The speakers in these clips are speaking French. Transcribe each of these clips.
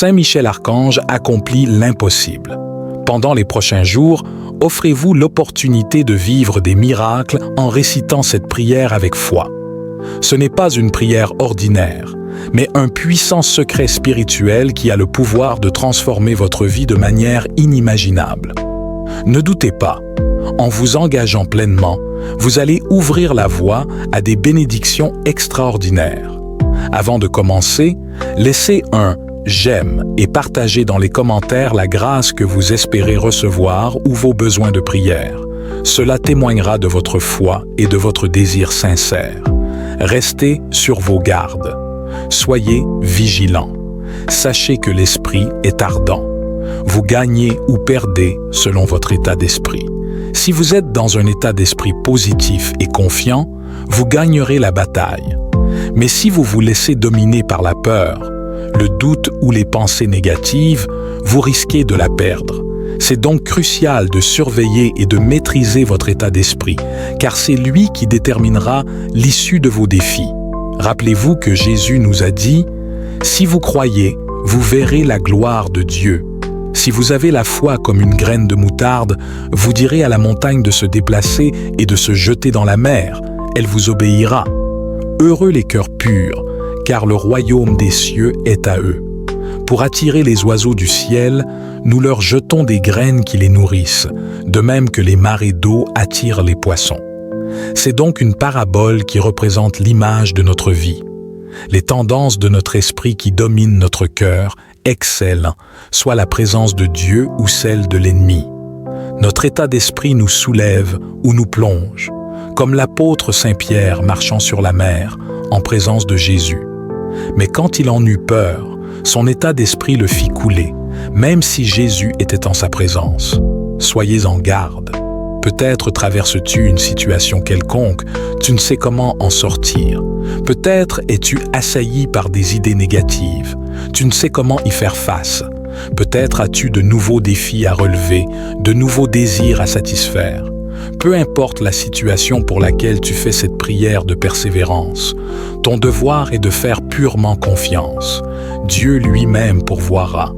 Saint Michel Archange accomplit l'impossible. Pendant les prochains jours, offrez-vous l'opportunité de vivre des miracles en récitant cette prière avec foi. Ce n'est pas une prière ordinaire, mais un puissant secret spirituel qui a le pouvoir de transformer votre vie de manière inimaginable. Ne doutez pas, en vous engageant pleinement, vous allez ouvrir la voie à des bénédictions extraordinaires. Avant de commencer, laissez un « j'aime » et partagez dans les commentaires la grâce que vous espérez recevoir ou vos besoins de prière. Cela témoignera de votre foi et de votre désir sincère. Restez sur vos gardes. Soyez vigilants. Sachez que l'esprit est ardent. Vous gagnez ou perdez selon votre état d'esprit. Si vous êtes dans un état d'esprit positif et confiant, vous gagnerez la bataille. Mais si vous vous laissez dominer par la peur, le doute ou les pensées négatives, vous risquez de la perdre. C'est donc crucial de surveiller et de maîtriser votre état d'esprit, car c'est lui qui déterminera l'issue de vos défis. Rappelez-vous que Jésus nous a dit « Si vous croyez, vous verrez la gloire de Dieu ». Si vous avez la foi comme une graine de moutarde, vous direz à la montagne de se déplacer et de se jeter dans la mer. Elle vous obéira. Heureux les cœurs purs, car le royaume des cieux est à eux. Pour attirer les oiseaux du ciel, nous leur jetons des graines qui les nourrissent, de même que les marées d'eau attirent les poissons. C'est donc une parabole qui représente l'image de notre vie. Les tendances de notre esprit qui dominent notre cœur excellent, soit la présence de Dieu ou celle de l'ennemi. Notre état d'esprit nous soulève ou nous plonge, comme l'apôtre Saint-Pierre marchant sur la mer en présence de Jésus. Mais quand il en eut peur, son état d'esprit le fit couler, même si Jésus était en sa présence. Soyez en garde. Peut-être traverses-tu une situation quelconque, tu ne sais comment en sortir. Peut-être es-tu assailli par des idées négatives, tu ne sais comment y faire face. Peut-être as-tu de nouveaux défis à relever, de nouveaux désirs à satisfaire. Peu importe la situation pour laquelle tu fais cette prière de persévérance, ton devoir est de faire purement confiance. Dieu lui-même pourvoira.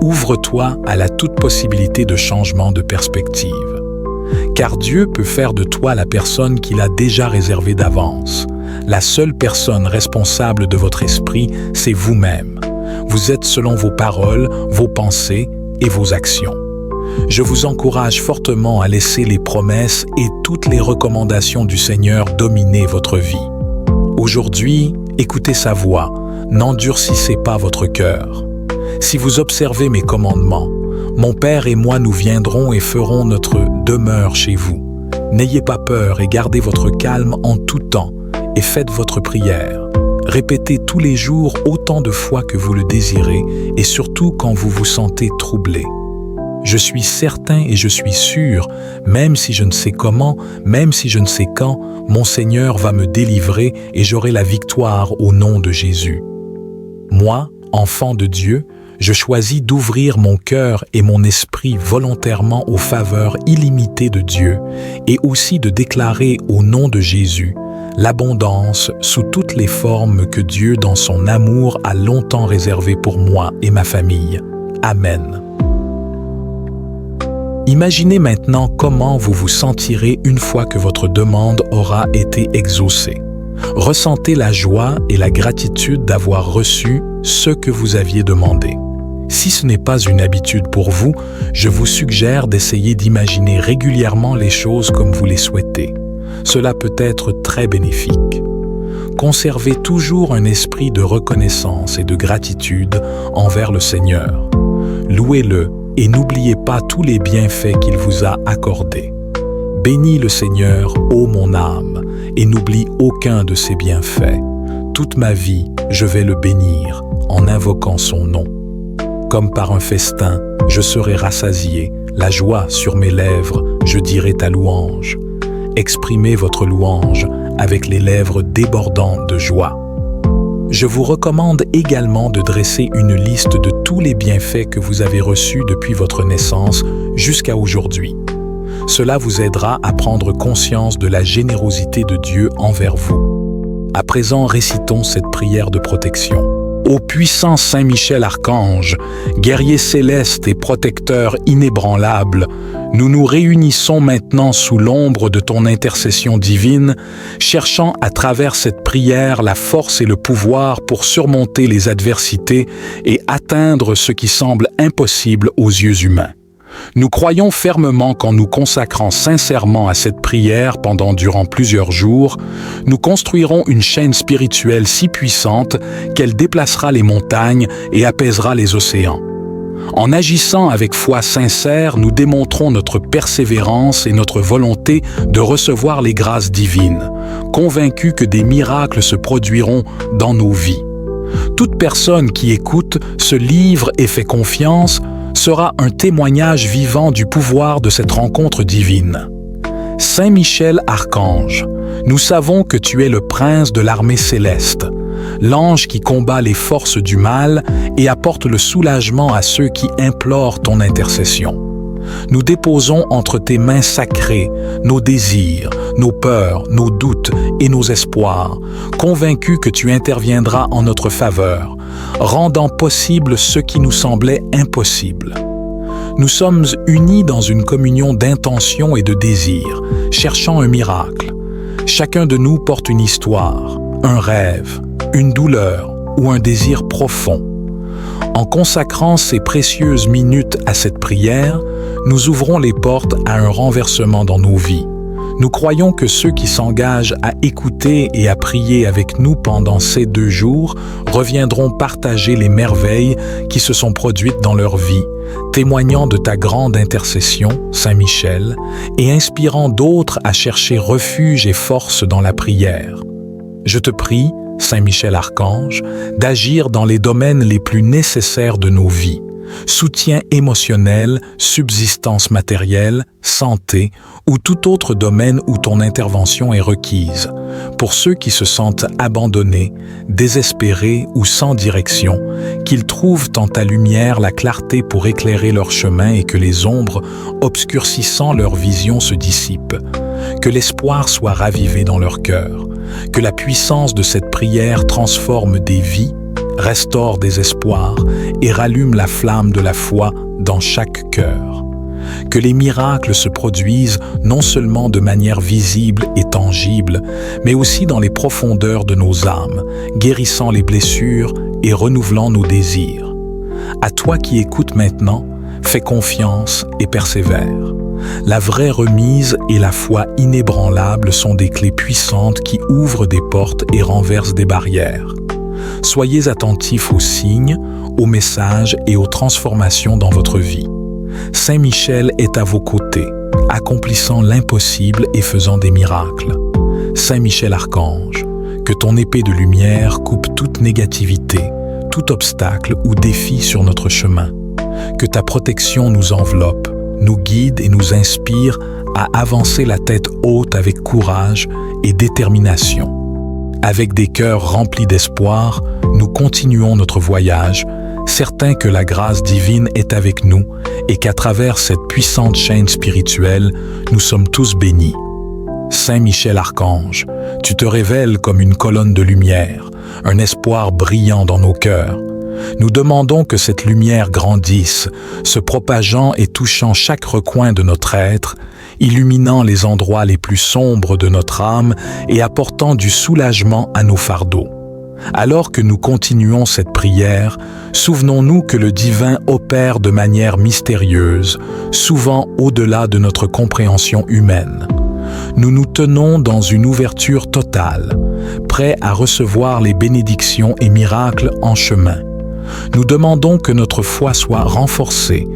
Ouvre-toi à la toute possibilité de changement de perspective. Car Dieu peut faire de toi la personne qu'il a déjà réservée d'avance. La seule personne responsable de votre esprit, c'est vous-même. Vous êtes selon vos paroles, vos pensées et vos actions. Je vous encourage fortement à laisser les promesses et toutes les recommandations du Seigneur dominer votre vie. Aujourd'hui, écoutez sa voix, n'endurcissez pas votre cœur. Si vous observez mes commandements, mon Père et moi nous viendrons et ferons notre demeure chez vous. N'ayez pas peur et gardez votre calme en tout temps et faites votre prière. Répétez tous les jours autant de fois que vous le désirez et surtout quand vous vous sentez troublé. Je suis certain et je suis sûr, même si je ne sais comment, même si je ne sais quand, mon Seigneur va me délivrer et j'aurai la victoire au nom de Jésus. Moi, enfant de Dieu, je choisis d'ouvrir mon cœur et mon esprit volontairement aux faveurs illimitées de Dieu et aussi de déclarer au nom de Jésus l'abondance sous toutes les formes que Dieu dans son amour a longtemps réservées pour moi et ma famille. Amen. Imaginez maintenant comment vous vous sentirez une fois que votre demande aura été exaucée. Ressentez la joie et la gratitude d'avoir reçu ce que vous aviez demandé. Si ce n'est pas une habitude pour vous, je vous suggère d'essayer d'imaginer régulièrement les choses comme vous les souhaitez. Cela peut être très bénéfique. Conservez toujours un esprit de reconnaissance et de gratitude envers le Seigneur. Louez-le et n'oubliez pas tous les bienfaits qu'il vous a accordés. Bénis le Seigneur, ô mon âme, et n'oublie aucun de ses bienfaits. Toute ma vie, je vais le bénir en invoquant son nom. Comme par un festin, je serai rassasié, la joie sur mes lèvres, je dirai ta louange. Exprimez votre louange avec les lèvres débordantes de joie. Je vous recommande également de dresser une liste de tous les bienfaits que vous avez reçus depuis votre naissance jusqu'à aujourd'hui. Cela vous aidera à prendre conscience de la générosité de Dieu envers vous. À présent, récitons cette prière de protection. Ô puissant Saint Michel Archange, guerrier céleste et protecteur inébranlable, nous nous réunissons maintenant sous l'ombre de ton intercession divine, cherchant à travers cette prière la force et le pouvoir pour surmonter les adversités et atteindre ce qui semble impossible aux yeux humains. Nous croyons fermement qu'en nous consacrant sincèrement à cette prière durant plusieurs jours, nous construirons une chaîne spirituelle si puissante qu'elle déplacera les montagnes et apaisera les océans. En agissant avec foi sincère, nous démontrons notre persévérance et notre volonté de recevoir les grâces divines, convaincus que des miracles se produiront dans nos vies. Toute personne qui écoute, se livre et fait confiance sera un témoignage vivant du pouvoir de cette rencontre divine. Saint Michel Archange, nous savons que tu es le prince de l'armée céleste, l'ange qui combat les forces du mal et apporte le soulagement à ceux qui implorent ton intercession. Nous déposons entre tes mains sacrées nos désirs, nos peurs, nos doutes et nos espoirs, convaincus que tu interviendras en notre faveur, rendant possible ce qui nous semblait impossible. Nous sommes unis dans une communion d'intention et de désir, cherchant un miracle. Chacun de nous porte une histoire, un rêve, une douleur ou un désir profond. En consacrant ces précieuses minutes à cette prière, nous ouvrons les portes à un renversement dans nos vies. Nous croyons que ceux qui s'engagent à écouter et à prier avec nous pendant ces 2 jours reviendront partager les merveilles qui se sont produites dans leur vie, témoignant de ta grande intercession, Saint Michel, et inspirant d'autres à chercher refuge et force dans la prière. Je te prie, Saint Michel Archange, d'agir dans les domaines les plus nécessaires de nos vies. Soutien émotionnel, subsistance matérielle, santé ou tout autre domaine où ton intervention est requise. Pour ceux qui se sentent abandonnés, désespérés ou sans direction, qu'ils trouvent en ta lumière la clarté pour éclairer leur chemin et que les ombres obscurcissant leur vision se dissipent. Que l'espoir soit ravivé dans leur cœur. Que la puissance de cette prière transforme des vies, restaure des espoirs et rallume la flamme de la foi dans chaque cœur. Que les miracles se produisent non seulement de manière visible et tangible, mais aussi dans les profondeurs de nos âmes, guérissant les blessures et renouvelant nos désirs. À toi qui écoutes maintenant, fais confiance et persévère. La vraie remise et la foi inébranlable sont des clés puissantes qui ouvrent des portes et renversent des barrières. Soyez attentifs aux signes, aux messages et aux transformations dans votre vie. Saint Michel est à vos côtés, accomplissant l'impossible et faisant des miracles. Saint Michel Archange, que ton épée de lumière coupe toute négativité, tout obstacle ou défi sur notre chemin. Que ta protection nous enveloppe, nous guide et nous inspire à avancer la tête haute avec courage et détermination. Avec des cœurs remplis d'espoir, nous continuons notre voyage, certains que la grâce divine est avec nous et qu'à travers cette puissante chaîne spirituelle, nous sommes tous bénis. Saint Michel Archange, tu te révèles comme une colonne de lumière, un espoir brillant dans nos cœurs. Nous demandons que cette lumière grandisse, se propageant et touchant chaque recoin de notre être, illuminant les endroits les plus sombres de notre âme et apportant du soulagement à nos fardeaux. Alors que nous continuons cette prière, souvenons-nous que le divin opère de manière mystérieuse, souvent au-delà de notre compréhension humaine. Nous nous tenons dans une ouverture totale, prêts à recevoir les bénédictions et miracles en chemin. Nous demandons que notre foi soit renforcée,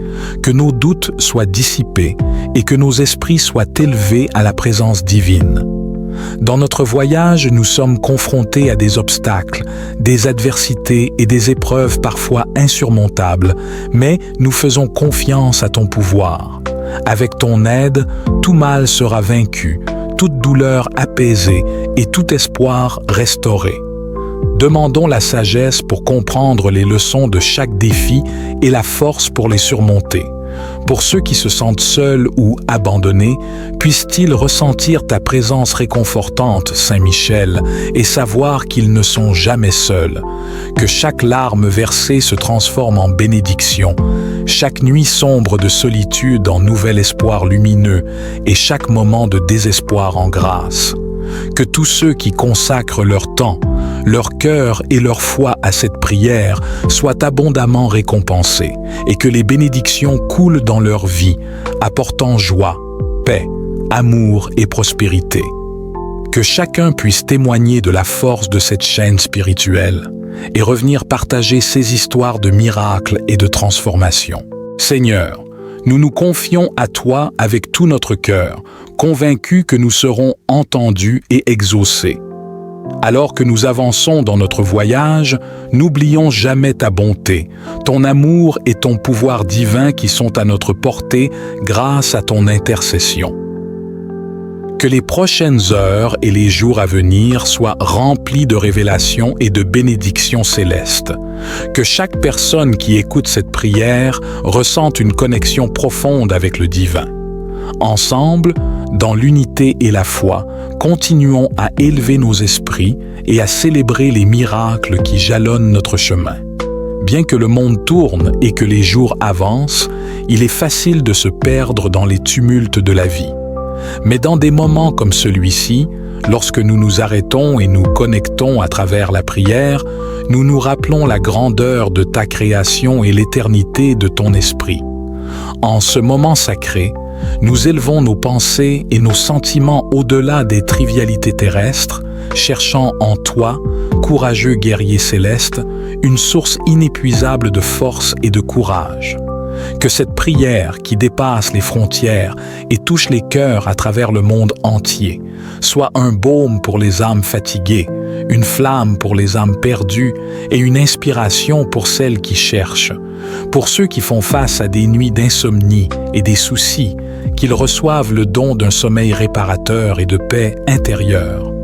que nos doutes soient dissipés et que nos esprits soient élevés à la présence divine. Dans notre voyage, nous sommes confrontés à des obstacles, des adversités et des épreuves parfois insurmontables, mais nous faisons confiance à ton pouvoir. Avec ton aide, tout mal sera vaincu, toute douleur apaisée et tout espoir restauré. Demandons la sagesse pour comprendre les leçons de chaque défi et la force pour les surmonter. Pour ceux qui se sentent seuls ou abandonnés, puissent-ils ressentir ta présence réconfortante, Saint Michel, et savoir qu'ils ne sont jamais seuls, que chaque larme versée se transforme en bénédiction, chaque nuit sombre de solitude en nouvel espoir lumineux et chaque moment de désespoir en grâce. Que tous ceux qui consacrent leur temps, leur cœur et leur foi à cette prière soient abondamment récompensés et que les bénédictions coulent dans leur vie, apportant joie, paix, amour et prospérité. Que chacun puisse témoigner de la force de cette chaîne spirituelle et revenir partager ses histoires de miracles et de transformation. Seigneur, nous nous confions à toi avec tout notre cœur, convaincus que nous serons entendus et exaucés. Alors que nous avançons dans notre voyage, n'oublions jamais ta bonté, ton amour et ton pouvoir divin qui sont à notre portée grâce à ton intercession. Que les prochaines heures et les jours à venir soient remplis de révélations et de bénédictions célestes. Que chaque personne qui écoute cette prière ressente une connexion profonde avec le divin. Ensemble, dans l'unité et la foi, continuons à élever nos esprits et à célébrer les miracles qui jalonnent notre chemin. Bien que le monde tourne et que les jours avancent, il est facile de se perdre dans les tumultes de la vie. Mais dans des moments comme celui-ci, lorsque nous nous arrêtons et nous connectons à travers la prière, nous nous rappelons la grandeur de ta création et l'éternité de ton esprit. En ce moment sacré, nous élevons nos pensées et nos sentiments au-delà des trivialités terrestres, cherchant en toi, courageux guerrier céleste, une source inépuisable de force et de courage. Que cette prière qui dépasse les frontières et touche les cœurs à travers le monde entier soit un baume pour les âmes fatiguées, une flamme pour les âmes perdues et une inspiration pour celles qui cherchent. Pour ceux qui font face à des nuits d'insomnie et des soucis, qu'ils reçoivent le don d'un sommeil réparateur et de paix intérieure.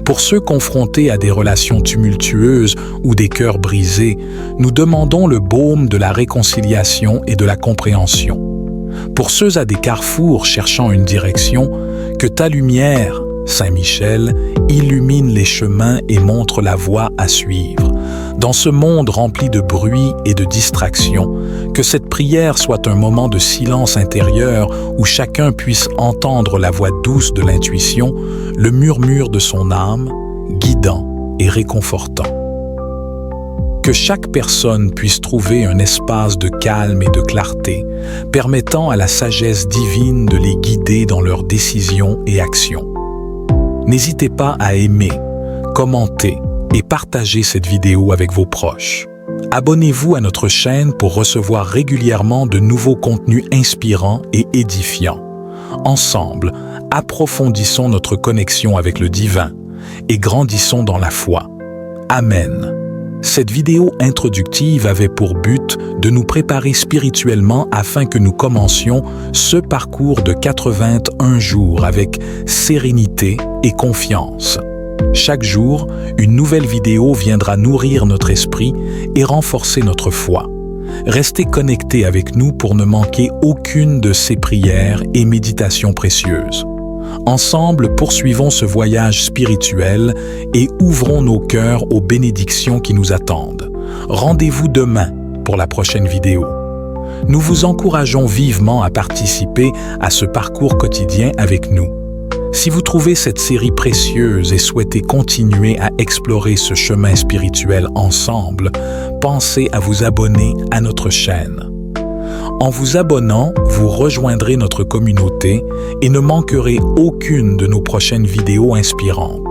Pour ceux confrontés à des relations tumultueuses ou des cœurs brisés, nous demandons le baume de la réconciliation et de la compréhension. Pour ceux à des carrefours cherchant une direction, que ta lumière, Saint Michel, illumine les chemins et montre la voie à suivre. Dans ce monde rempli de bruit et de distractions, que cette prière soit un moment de silence intérieur où chacun puisse entendre la voix douce de l'intuition, le murmure de son âme, guidant et réconfortant. Que chaque personne puisse trouver un espace de calme et de clarté, permettant à la sagesse divine de les guider dans leurs décisions et actions. N'hésitez pas à aimer, commenter et partager cette vidéo avec vos proches. Abonnez-vous à notre chaîne pour recevoir régulièrement de nouveaux contenus inspirants et édifiants. Ensemble, approfondissons notre connexion avec le divin et grandissons dans la foi. Amen. Cette vidéo introductive avait pour but de nous préparer spirituellement afin que nous commencions ce parcours de 81 jours avec sérénité et confiance. Chaque jour, une nouvelle vidéo viendra nourrir notre esprit et renforcer notre foi. Restez connectés avec nous pour ne manquer aucune de ces prières et méditations précieuses. Ensemble, poursuivons ce voyage spirituel et ouvrons nos cœurs aux bénédictions qui nous attendent. Rendez-vous demain pour la prochaine vidéo. Nous vous encourageons vivement à participer à ce parcours quotidien avec nous. Si vous trouvez cette série précieuse et souhaitez continuer à explorer ce chemin spirituel ensemble, pensez à vous abonner à notre chaîne. En vous abonnant, vous rejoindrez notre communauté et ne manquerez aucune de nos prochaines vidéos inspirantes.